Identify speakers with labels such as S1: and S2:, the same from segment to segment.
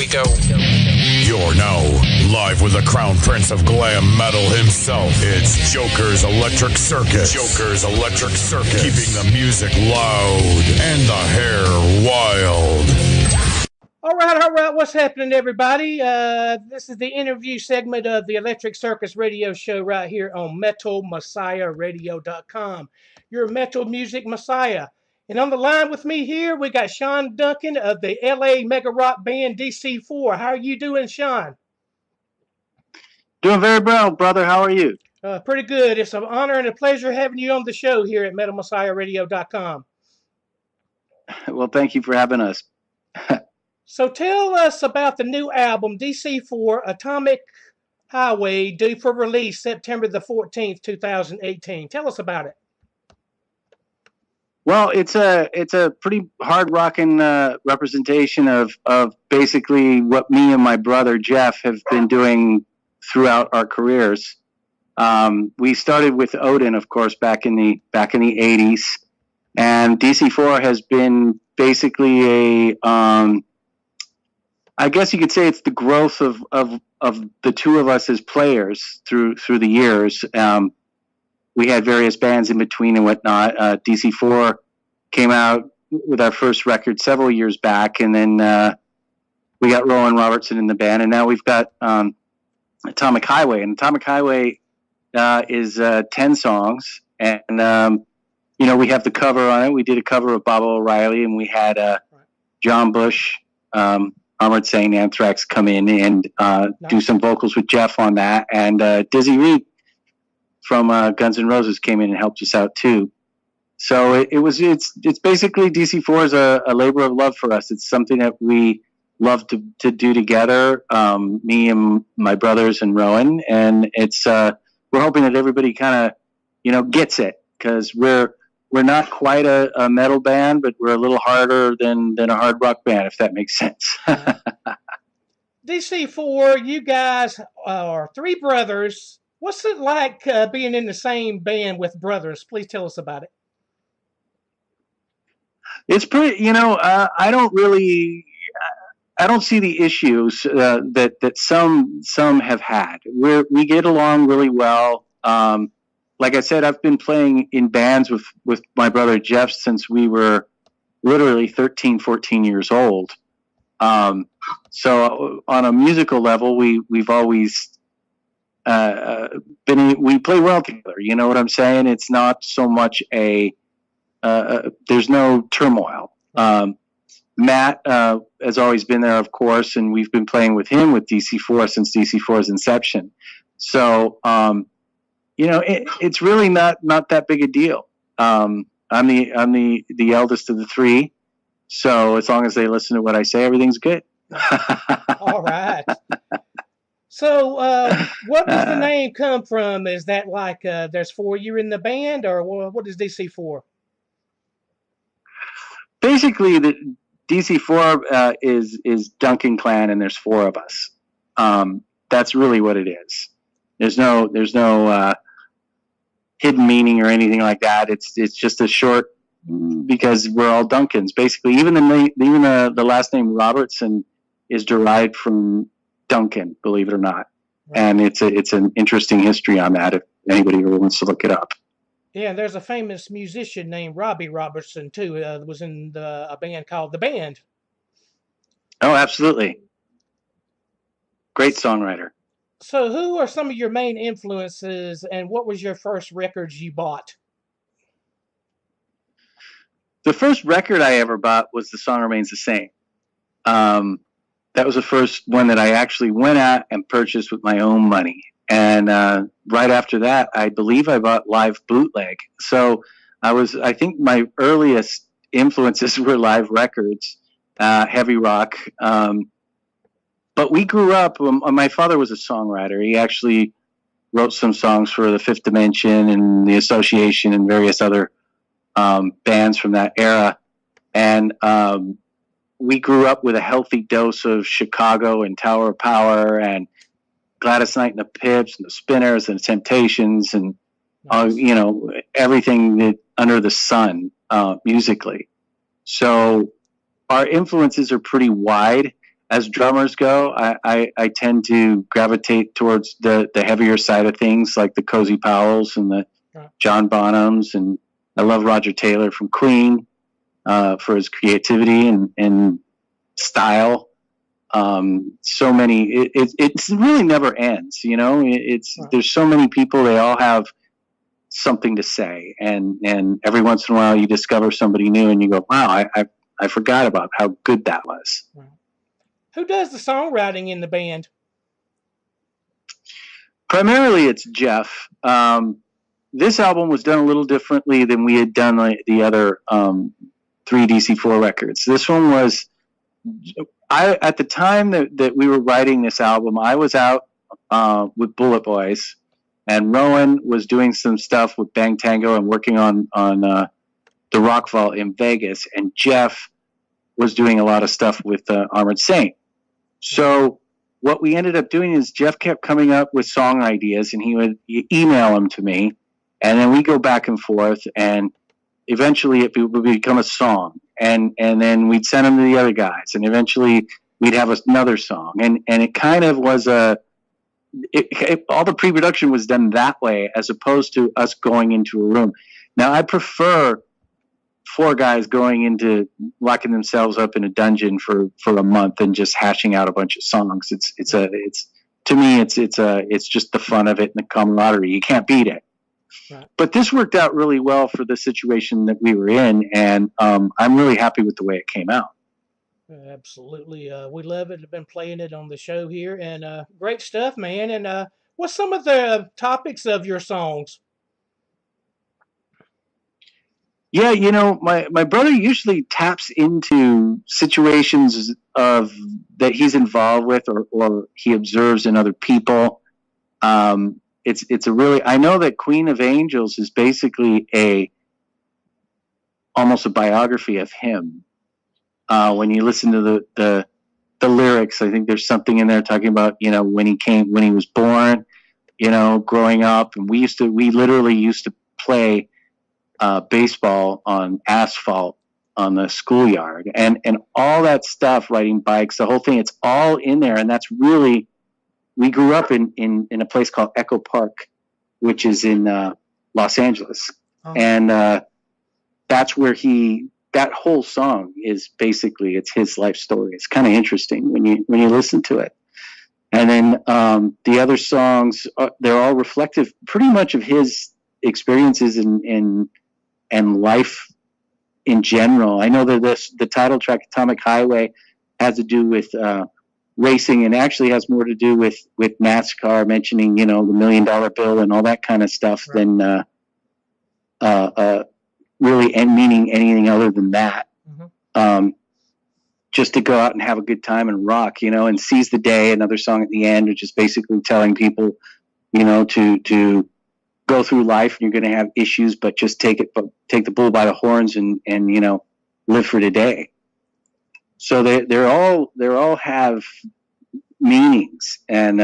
S1: we go.
S2: You're now live with the crown prince of glam metal himself. It's J0KeR's Electric Circus. J0KeR's Electric Circus. Keeping the music loud and the hair wild.
S3: All right. What's happening, everybody? This is the interview segment of the Electric Circus radio show right here on MetalMessiahRadio.com. Your metal music messiah. And on the line with me here, we got Shawn Duncan of the LA MEGAROCK band DC4. How are you doing, Shawn?
S4: Doing very well, brother. How are you?
S3: Pretty good. It's an honor and a pleasure having you on the show here at MetalMessiahRadio.com.
S4: Well, thank you for having us.
S3: So tell us about the new album, DC4, Atomic Highway, due for release September the 14th, 2018. Tell us about it.
S4: Well, it's a pretty hard rocking representation of basically what me and my brother Jeff have been doing throughout our careers. We started with Odin, of course, back in the 80s, and DC4 has been basically a I guess you could say it's the growth of the two of us as players through the years. We had various bands in between and whatnot. DC4 came out with our first record several years back, and then we got Rowan, Robertson in the band, and now we've got Atomic Highway. And Atomic Highway is 10 songs, and we have the cover on it. We did a cover of Bob O'Reilly, and we had John Bush, Armored Saint, Anthrax come in and do some vocals with Jeff on that, and Dizzy Reed from Guns N' Roses came in and helped us out too. So it's basically DC4 is a labor of love for us. It's something that we love to do together, me and my brothers and Rowan, and it's we're hoping that everybody kind of gets it, because we're not quite a metal band, but we're a little harder than a hard rock band, if that makes sense.
S3: DC4, you guys are three brothers. What's it like being in the same band with brothers? Please tell us about it.
S4: It's pretty, I don't see the issues that some have had. We get along really well. Like I said, I've been playing in bands with my brother Jeff since we were literally 13, 14 years old. So on a musical level, we've always we play well together. You know what I'm saying? It's not so much there's no turmoil. Matt has always been there, of course, and we've been playing with him with DC4 since DC4's inception. So, it's really not that big a deal. I'm the eldest of the three, so as long as they listen to what I say, everything's good.
S3: All right. So, what does the name come from? Is that like there's four of you in the band, or what is DC4?
S4: Basically, the DC4 is Duncan clan, and there's four of us. That's really what it is. There's no hidden meaning or anything like that. It's just a short, because we're all Duncans. Basically, even the last name Robertson is derived from Duncan, believe it or not. Right. And it's an interesting history on that if anybody ever wants to look it up.
S3: Yeah, there's a famous musician named Robbie Robertson too. Was in a band called The Band.
S4: Oh, absolutely. Great songwriter.
S3: So who are some of your main influences, and what was your first records you bought?
S4: The first record I ever bought was The Song Remains the Same. That was the first one that I actually went out and purchased with my own money. And right after that, I believe I bought Live Bootleg. So I think my earliest influences were live records, heavy rock. But we grew up, my father was a songwriter. He actually wrote some songs for the Fifth Dimension and the Association and various other bands from that era. And we grew up with a healthy dose of Chicago and Tower of Power and Gladys Knight and the Pips and the Spinners and the Temptations and everything that under the sun musically. So our influences are pretty wide. as drummers go, I tend to gravitate towards the heavier side of things, like the Cozy Powells and the John Bonhams, and I love Roger Taylor from Queen for his creativity and style. So many, it's really never ends, you know. There's so many people, they all have something to say, and every once in a while you discover somebody new and you go, wow, I forgot about how good that was.
S3: Who does the songwriting in the band?
S4: Primarily it's Jeff. This album was done a little differently than we had done the other 3 DC4 records. This one was, at the time that we were writing this album, I was out with Bullet Boys, and Rowan was doing some stuff with Bang Tango and working on the Rock Vault in Vegas, and Jeff was doing a lot of stuff with Armored Saint. So what we ended up doing is Jeff kept coming up with song ideas, and he would email them to me, and then we go back and forth, and eventually it would become a song, and then we'd send them to the other guys, and eventually we'd have another song, and it kind of was all the pre-production was done that way, as opposed to us going into a room. Now I prefer 4 guys going into locking themselves up in a dungeon for a month and just hashing out a bunch of songs. To me it's just the fun of it and the camaraderie. You can't beat it. Right. But this worked out really well for the situation that we were in, and I'm really happy with the way it came out.
S3: Absolutely. We love it. I've been playing it on the show here, and great stuff, man. And what's some of the topics of your songs?
S4: Yeah, you know, my brother usually taps into situations that he's involved with or he observes in other people. It's a really, I know that Queen of Angels is basically almost a biography of him. When you listen to the lyrics, I think there's something in there talking about, you know, when he was born, you know, growing up, and we literally used to play baseball on asphalt on the schoolyard, and all that stuff, riding bikes, the whole thing, it's all in there. And that's really, we grew up in a place called Echo Park, which is in Los Angeles. Oh. And that's where that whole song is basically, it's his life story. It's kind of interesting when you listen to it. And then the other songs, they're all reflective pretty much of his experiences and life in general. I know that the title track, Atomic Highway, has to do with racing, and actually has more to do with NASCAR, mentioning, you know, the $1 Million Bill and all that kind of stuff, right, than really meaning anything other than that. Mm-hmm. Just to go out and have a good time and rock, you know. And Seize the Day, another song at the end, which is basically telling people, you know, to go through life, and you're going to have issues, but just take the bull by the horns and you know, live for today. So they all have meanings, and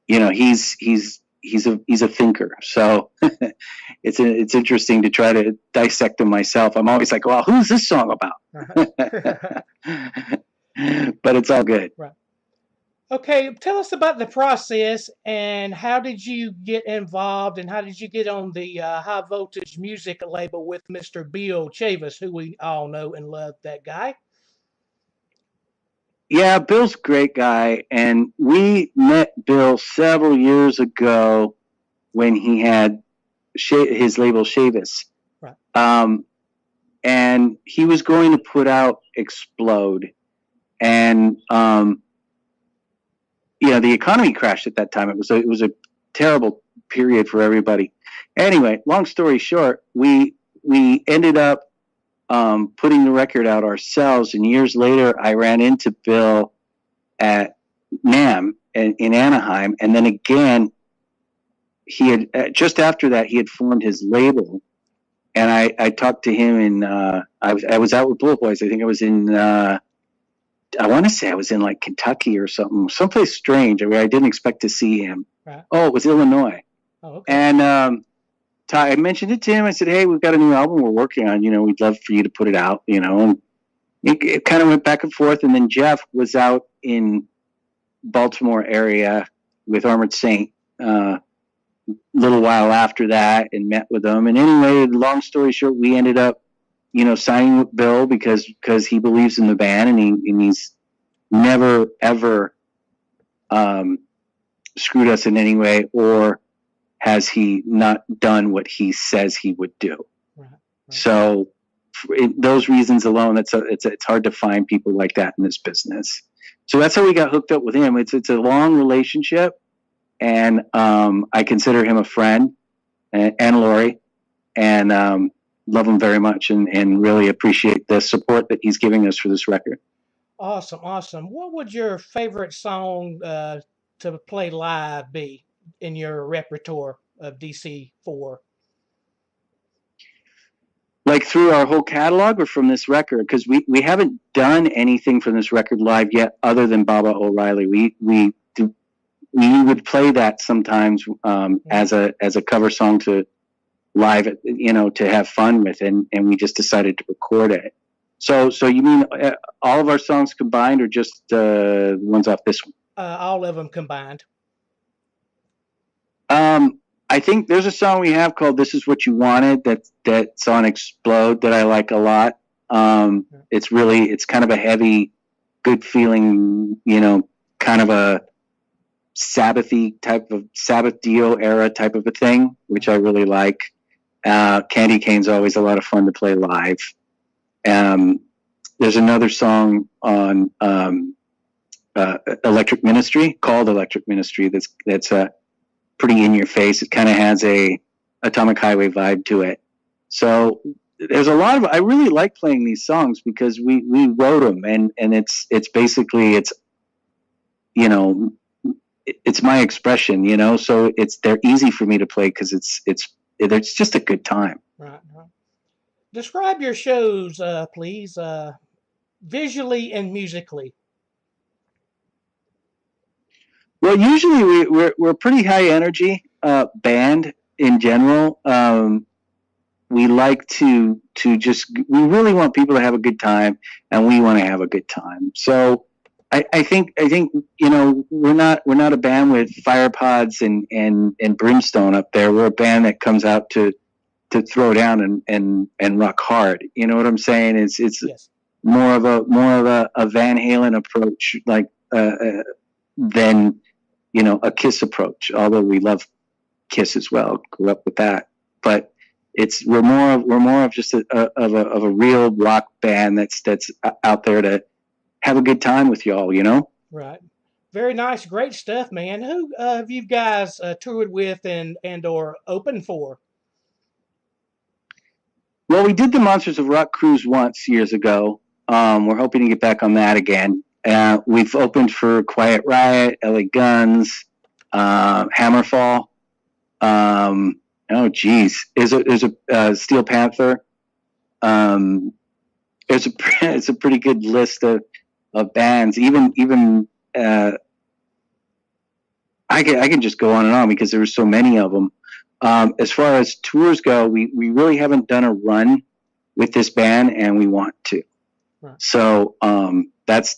S4: you know, he's a thinker. So it's interesting to try to dissect him myself. I'm always like, well, who's this song about? But it's all good.
S3: Right. Okay, tell us about the process, and how did you get involved, and how did you get on the High Voltage music label with Mr. Bill Chavis, who we all know and love, that guy?
S4: Yeah, Bill's a great guy, and we met Bill several years ago when he had his label Chavis. Right. And he was going to put out Explode, and you know, the economy crashed at that time. It was a terrible period for everybody. Anyway, long story short, we ended up putting the record out ourselves, and years later I ran into Bill at NAMM in Anaheim, and then again he had just after that he had formed his label, and I talked to him, and I was out with Bullet Boys. I think I was in I want to say I was in like Kentucky or something, someplace strange where I didn't expect to see him. Right. Oh, it was Illinois. Oh, okay. And I mentioned it to him. I said, hey, we've got a new album we're working on. You know, we'd love for you to put it out, you know. And it kind of went back and forth. And then Jeff was out in Baltimore area with Armored Saint a little while after that, and met with them. And anyway, long story short, we ended up, signing with Bill because he believes in the band, and he's never ever screwed us in any way, or has he not done what he says he would do. Right. So for those reasons alone, it's hard to find people like that in this business. So that's how we got hooked up with him. It's a long relationship, and I consider him a friend, and Lori, and love him very much, and really appreciate the support that he's giving us for this record.
S3: Awesome. What would your favorite song to play live be in your repertoire of DC4?
S4: Like through our whole catalog, or from this record? Because we haven't done anything from this record live yet, other than Baba O'Reilly. We would play that sometimes as a cover song to live, to have fun with, and we just decided to record it. So you mean all of our songs combined, or just ones off this one?
S3: All of them combined.
S4: I think there's a song we have called "This Is What You Wanted" that's on Explode that I like a lot. It's kind of a heavy, good feeling, kind of a Sabbathy type of Sabbath Dio era type of a thing, which I really like. Candy Cane's always a lot of fun to play live. There's another song on Electric Ministry called Electric Ministry that's pretty in your face. It kind of has a Atomic Highway vibe to it. So there's a lot of, I really like playing these songs because we wrote them, and it's basically, it's my expression, so they're easy for me to play because it's just a good time.
S3: Right. Describe your shows, please, visually and musically.
S4: Well, usually we're pretty high energy band in general. We like to we really want people to have a good time, and we want to have a good time. So I think we're not a band with fire pods and brimstone up there. We're a band that comes out to throw down and rock hard. You know what I'm saying? It's yes. more of a Van Halen approach, like than a Kiss approach. Although we love Kiss as well, grew up with that. But we're more of just a real rock band that's out there to have a good time with y'all.
S3: Right. Very nice, great stuff, man. Who have you guys toured with and or opened for?
S4: Well, we did the Monsters of Rock cruise once years ago. We're hoping to get back on that again. We've opened for Quiet Riot, LA Guns, Hammerfall. There's a Steel Panther. It's a pretty good list of bands. Even I can just go on and on because there were so many of them. As far as tours go, we really haven't done a run with this band, and we want to. Right. So that's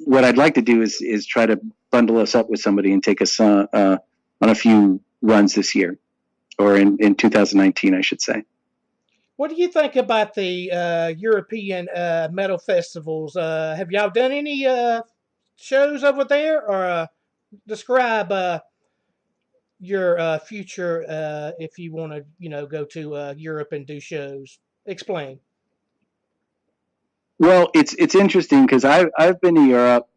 S4: what I'd like to do is try to bundle us up with somebody and take us on a few runs this year, or in 2019, I should say.
S3: What do you think about the European metal festivals? Have y'all done any shows over there, or describe your future if you want to go to Europe and do shows? Explain.
S4: Well, it's interesting because I've been to Europe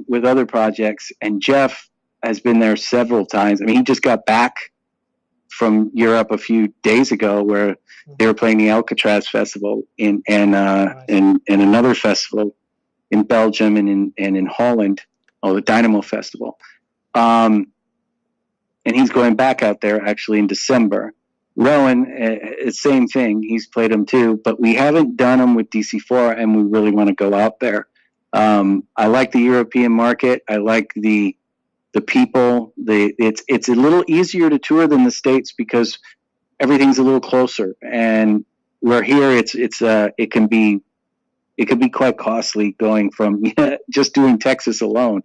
S4: with other projects, and Jeff has been there several times. I mean, he just got back from Europe a few days ago, where they were playing the Alcatraz Festival and another festival in Belgium and in Holland, the Dynamo Festival. And he's going back out there actually in December. Rowan, same thing. He's played them too, but we haven't done them with DC4, and we really want to go out there. I like the European market. I like the people. It's a little easier to tour than the States because everything's a little closer. And where here it can be it could be quite costly going from just doing Texas alone.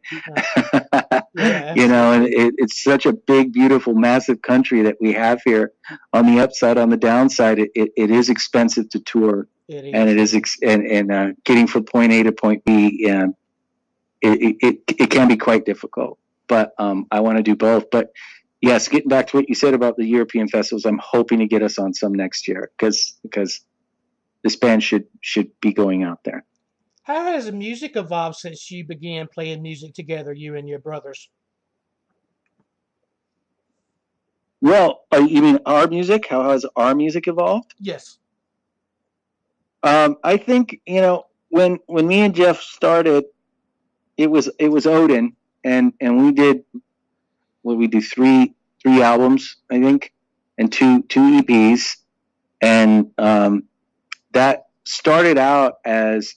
S3: Yeah,
S4: you know, and it's such a big, beautiful, massive country that we have here. On the upside, on the downside, it is expensive to tour, and it is getting from point A to point B, and it can be quite difficult. But I want to do both. But yes, getting back to what you said about the European festivals, I'm hoping to get us on some next year because this band should be going out there.
S3: How has the music evolved since you began playing music together, you and your brothers?
S4: Well, you mean our music? How has our music evolved?
S3: Yes.
S4: I think, when me and Jeff started, it was Odin, and we did three albums, I think, and two EPs, and that started out as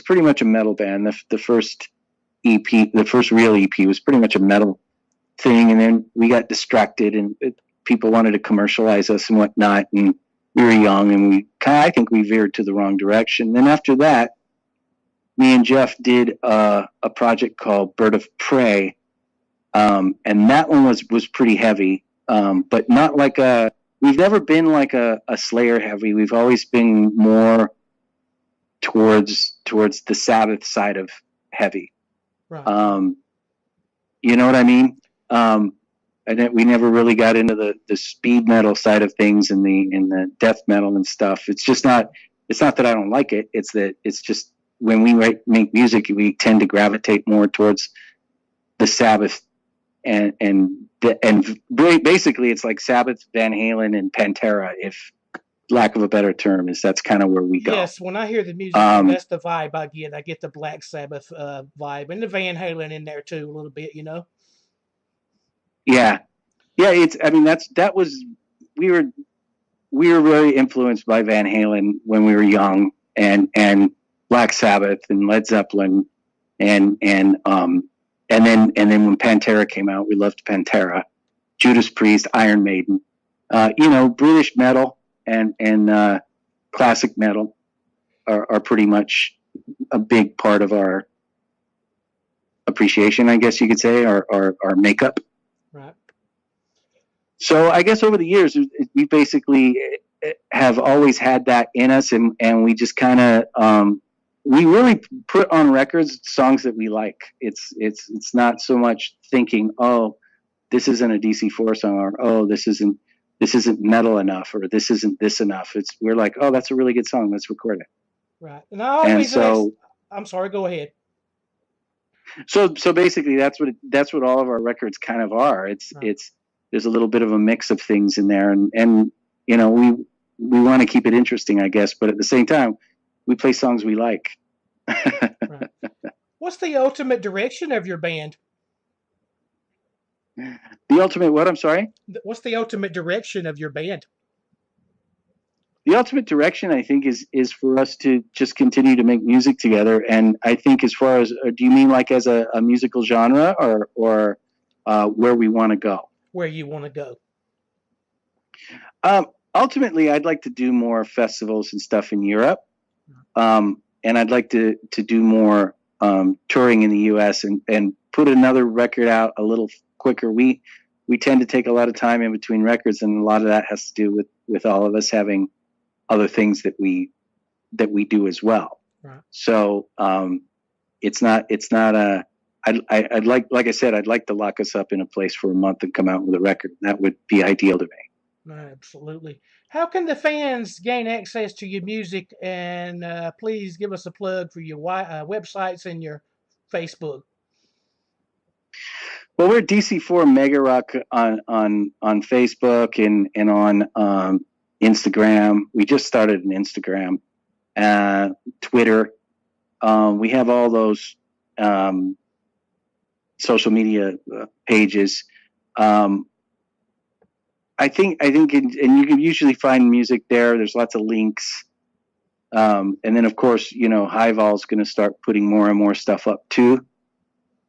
S4: pretty much a metal band. The first EP, the first real EP, was pretty much a metal thing, and then we got distracted, and people wanted to commercialize us and whatnot, and we were young, and I think we veered to the wrong direction. Then after that, me and Jeff did a project called Bird of Prey, and that one was pretty heavy, but not like we've never been like a Slayer heavy. We've always been more towards the Sabbath side of heavy.
S3: Right.
S4: You know what I mean? And we never really got into the speed metal side of things and the death metal and stuff. It's not that I don't like it. It's just when we make music, we tend to gravitate more towards the Sabbath and basically it's like Sabbath, Van Halen, and Pantera, if lack of a better term, that's kind of where we go.
S3: Yes, when I hear the music, that's the vibe I get. I get the Black Sabbath vibe, and the Van Halen in there too, a little bit,
S4: Yeah. We were very influenced by Van Halen when we were young, and Black Sabbath and Led Zeppelin, and then when Pantera came out, we loved Pantera, Judas Priest, Iron Maiden, British metal and classic metal are pretty much a big part of our appreciation, I guess you could say, our makeup.
S3: Right.
S4: So I guess over the years, we basically have always had that in us, and we just kind of we really put on records songs that we like. It's not so much thinking, oh, this isn't a DC4 song, or oh, this isn't metal enough, or this isn't this enough. We're like, oh, that's a really good song. Let's record it.
S3: Right. And I always I'm sorry. Go ahead.
S4: So basically, that's what all of our records kind of are. There's a little bit of a mix of things in there, and we want to keep it interesting, I guess, but at the same time, we play songs we like.
S3: Right. What's the ultimate direction of your band?
S4: The ultimate what? I'm sorry?
S3: What's the ultimate direction of your band?
S4: The ultimate direction, I think, is for us to just continue to make music together. And I think, as far as, do you mean like as a musical genre, or where we want to go?
S3: Where you want to go?
S4: Ultimately, I'd like to do more festivals and stuff in Europe, and I'd like to do more touring in the U.S. and put another record out a little quicker. We tend to take a lot of time in between records, and a lot of that has to do with all of us having other things that we do as well.
S3: Right.
S4: So it's not I'd like I said, I'd like to lock us up in a place for a month and come out with a record. That would be ideal to me.
S3: Absolutely. How can the fans gain access to your music? And please give us a plug for your websites and your Facebook.
S4: Well, we're DC4 MEGAROCK on Facebook and on Instagram. We just started an Instagram, Twitter. We have all those social media pages. I think, and you can usually find music there. There's lots of links. And then, of course, HighVol is going to start putting more and more stuff up too.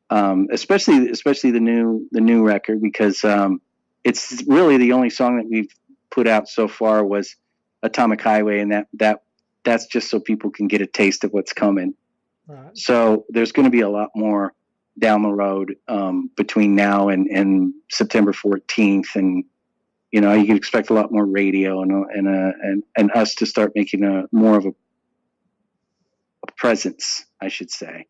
S4: Especially the new record, because it's really the only song that we've put out so far was Atomic Highway, and that that's just so people can get a taste of what's coming.
S3: Right.
S4: So there's going to be a lot more down the road between now and September 14th, and you know, you can expect a lot more radio and us to start making more of a presence, I should say.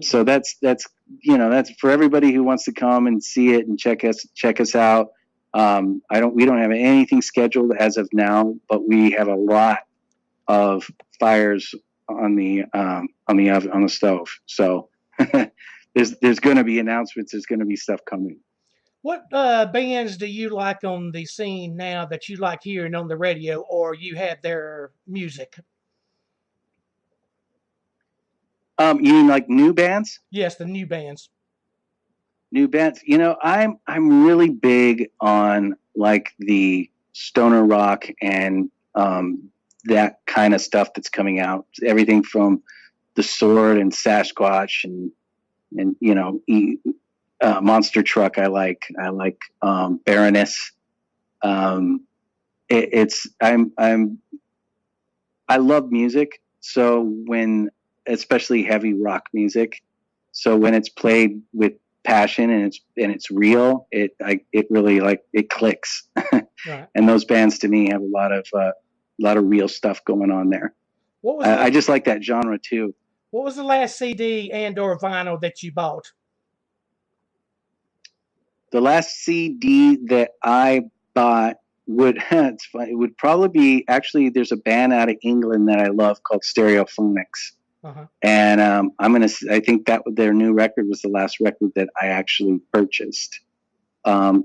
S4: So that's you know, that's for everybody who wants to come and see it and check us out. We don't have anything scheduled as of now, but we have a lot of fires on the stove. So there's going to be announcements. There's going to be stuff coming.
S3: What bands do you like on the scene now that you like hearing on the radio, or you have their music?
S4: You mean like new bands?
S3: Yes, the new bands.
S4: New bands. You know, I'm really big on like the stoner rock and that kind of stuff that's coming out. Everything from The Sword and Sasquatch and you know, Monster Truck. I like Baroness. I love music. So when, especially heavy rock music, so when it's played with passion and it's real, it really, like, it clicks.
S3: Right.
S4: And those bands to me have a lot of real stuff going on there. I just like that genre too.
S3: What was the last CD and or vinyl that you bought?
S4: The last CD that I bought it's funny, it would probably be, actually, there's a band out of England that I love called Stereophonics.
S3: Uh-huh.
S4: And I think that their new record was the last record that I actually purchased.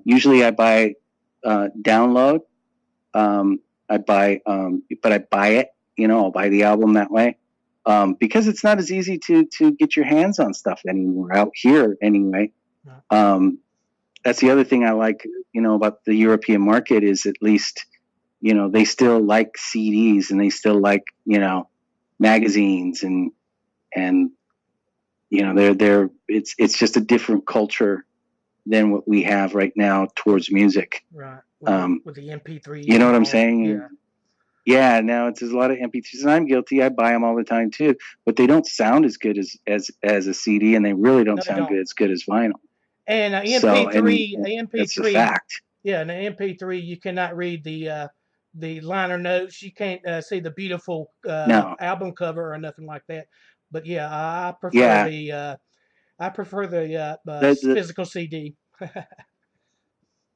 S4: Usually I buy download. But I buy it, you know, I'll buy the album that way. Because it's not as easy to get your hands on stuff anymore out here anyway. That's the other thing I like, you know, about the European market is, at least, you know, they still like CDs and they still like, you know, magazines and you know, it's just a different culture than what we have right now towards music.
S3: Right. With the MP3.
S4: You know what I'm saying?
S3: Yeah.
S4: Yeah, now there's a lot of MP3s, and I'm guilty. I buy them all the time too, but they don't sound as good as a CD, and they really don't sound good as vinyl.
S3: And MP3,
S4: that's a fact.
S3: Yeah, and the MP3, you cannot read the liner notes. You can't see the beautiful album cover or nothing like that. But yeah, I prefer the physical CD.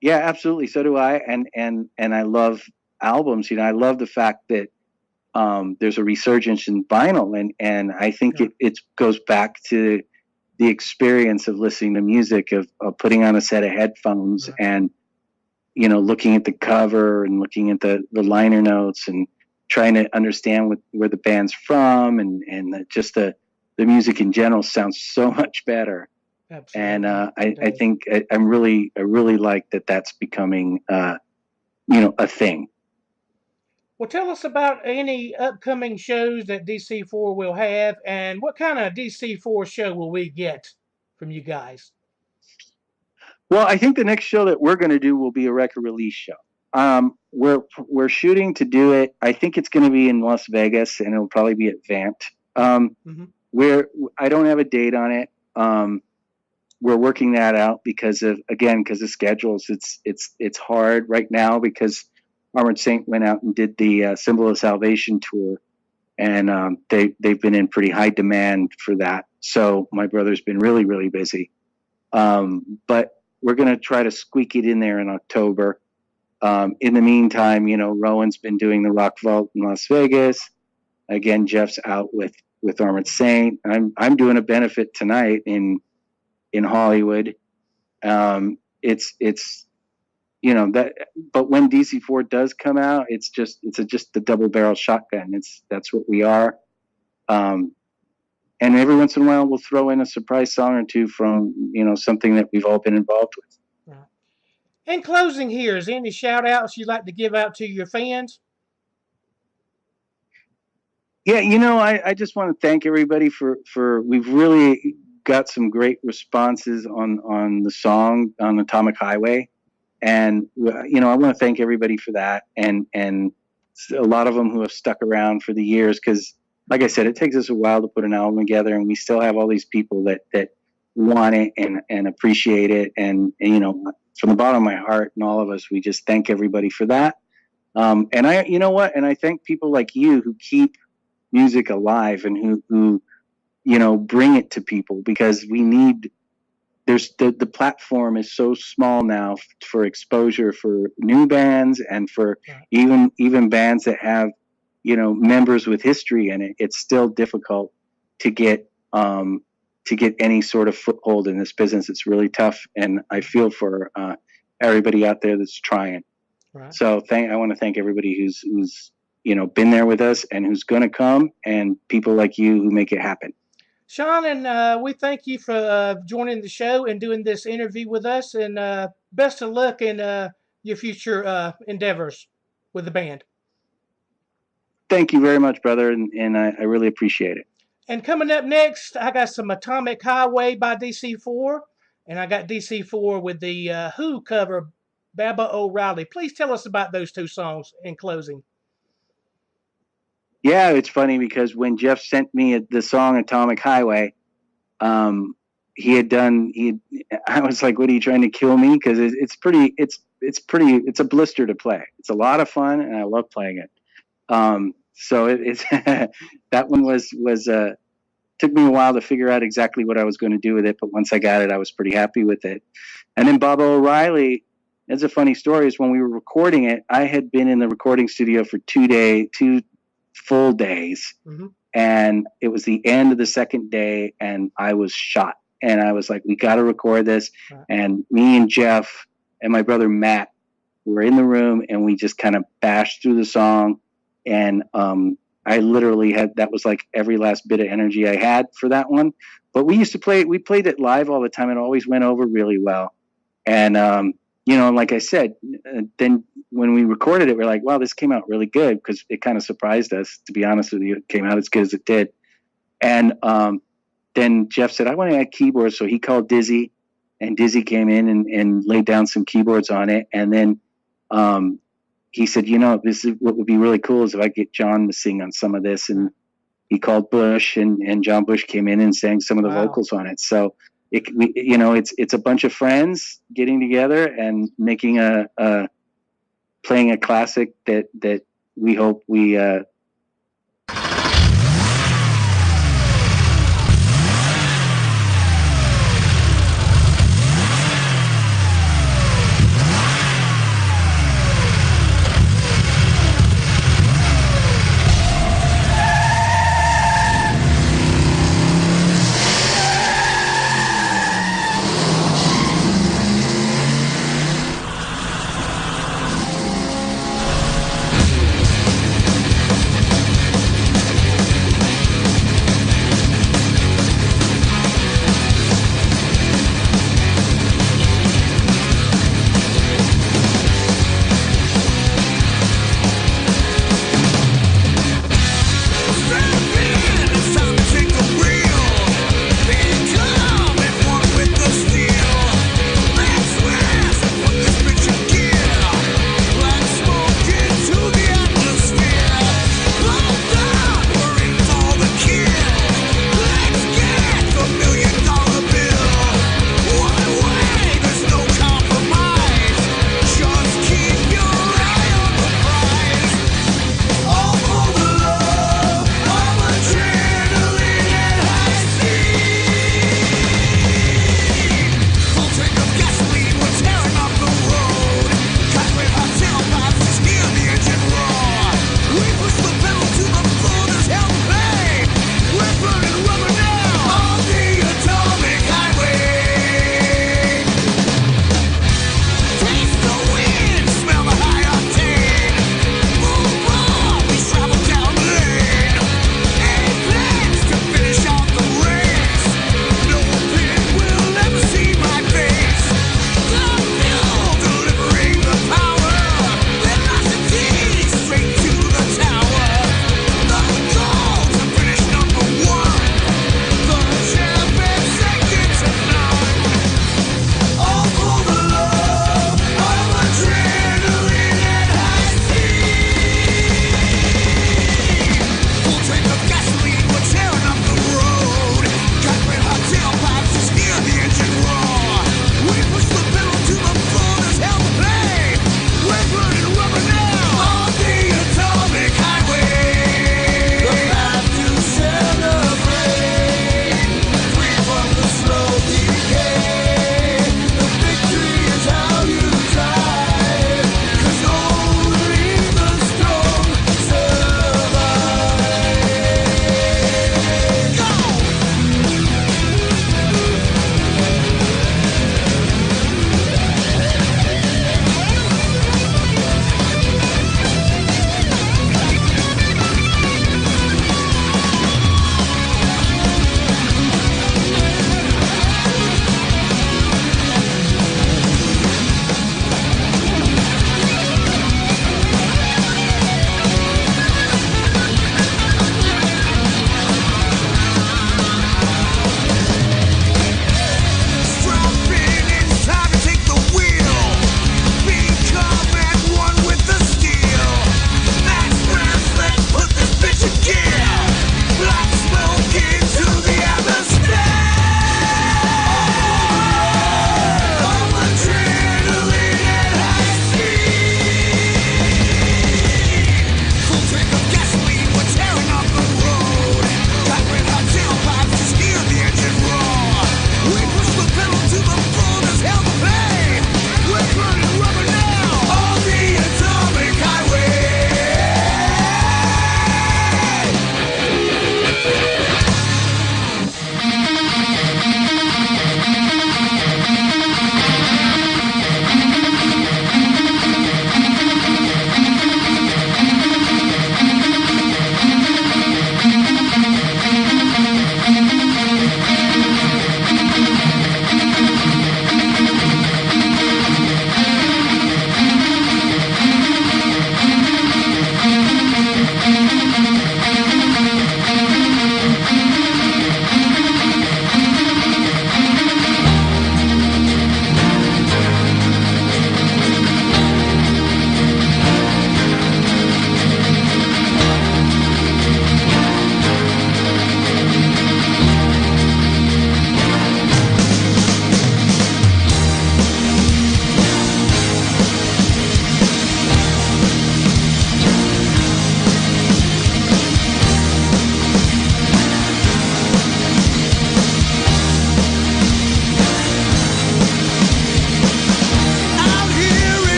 S4: Yeah, absolutely. So do I, and I love albums. You know, I love the fact that there's a resurgence in vinyl, and I think it goes back to the experience of listening to music, of putting on a set of headphones and, you know, looking at the cover and looking at the liner notes and trying to understand where the band's from, and just the music in general sounds so much better. Absolutely. And I think I really like that's becoming you know, a thing.
S3: Well, tell us about any upcoming shows that DC4 will have, and what kind of DC4 show will we get from you guys?
S4: Well, I think the next show that we're going to do will be a record release show. We're shooting to do it. I think it's going to be in Las Vegas, and it'll probably be at Vamp. I don't have a date on it. We're working that out because of schedules. It's hard right now because Armored Saint went out and did the Symbol of Salvation tour, and they've been in pretty high demand for that. So my brother's been really, really busy. But we're going to try to squeak it in there in October. In the meantime, you know, Rowan's been doing the Rock Vault in Las Vegas. Again, Jeff's out with Armored Saint. I'm doing a benefit tonight in Hollywood. It's you know, that, but when DC4 does come out, it's just the double barrel shotgun. That's what we are. And every once in a while we'll throw in a surprise song or two from, you know, something that we've all been involved with.
S3: Right. In closing here, is there any shout outs you'd like to give out to your fans?
S4: Yeah, you know, I just want to thank everybody for we've really got some great responses on the song on Atomic Highway. And, you know, I want to thank everybody for that. And a lot of them who have stuck around for the years, because like I said, it takes us a while to put an album together, and we still have all these people that want it and appreciate it. And, you know, from the bottom of my heart and all of us, we just thank everybody for that. And you know what? And I thank people like you who keep music alive and who, you know, bring it to people, because we need, the platform is so small now for exposure for new bands and for even bands that have, you know, members with history in it. It's still difficult to get any sort of foothold in this business. It's really tough, and I feel for everybody out there that's trying.
S3: Right.
S4: So I want to thank everybody who's you know, been there with us and who's going to come, and people like you who make it happen.
S3: Shawn, and we thank you for joining the show and doing this interview with us, and best of luck in your future endeavors with the band.
S4: Thank you very much, brother, and I really appreciate it.
S3: And coming up next, I got some Atomic Highway by DC4, and I got DC4 with the Who cover, Baba O'Reilly. Please tell us about those two songs in closing.
S4: Yeah, it's funny because when Jeff sent me the song Atomic Highway, I was like, what, are you trying to kill me? Because it's a blister to play. It's a lot of fun, and I love playing it. So it's that one was took me a while to figure out exactly what I was going to do with it, but once I got it, I was pretty happy with it. And then Baba O'Reilly, it's a funny story, is when we were recording it, I had been in the recording studio for 2 full days. Mm-hmm. And it was the end of the second day, and I was shot. And I was like, we got to record this. Right. And me and Jeff and my brother Matt were in the room, and we just kind of bashed through the song. And I literally that was like every last bit of energy I had for that one. But we played it live all the time. It always went over really well. And, you know, like I said, then when we recorded it, we're like, wow, this came out really good, because it kind of surprised us, to be honest with you. It came out as good as it did. And then Jeff said, I want to add keyboards. So he called Dizzy, and Dizzy came in and laid down some keyboards on it. And then he said, you know, this is what would be really cool is if I get John to sing on some of this. And he called Bush, and John Bush came in and sang some of the vocals on it. So it's a bunch of friends getting together and making playing a classic that we hope we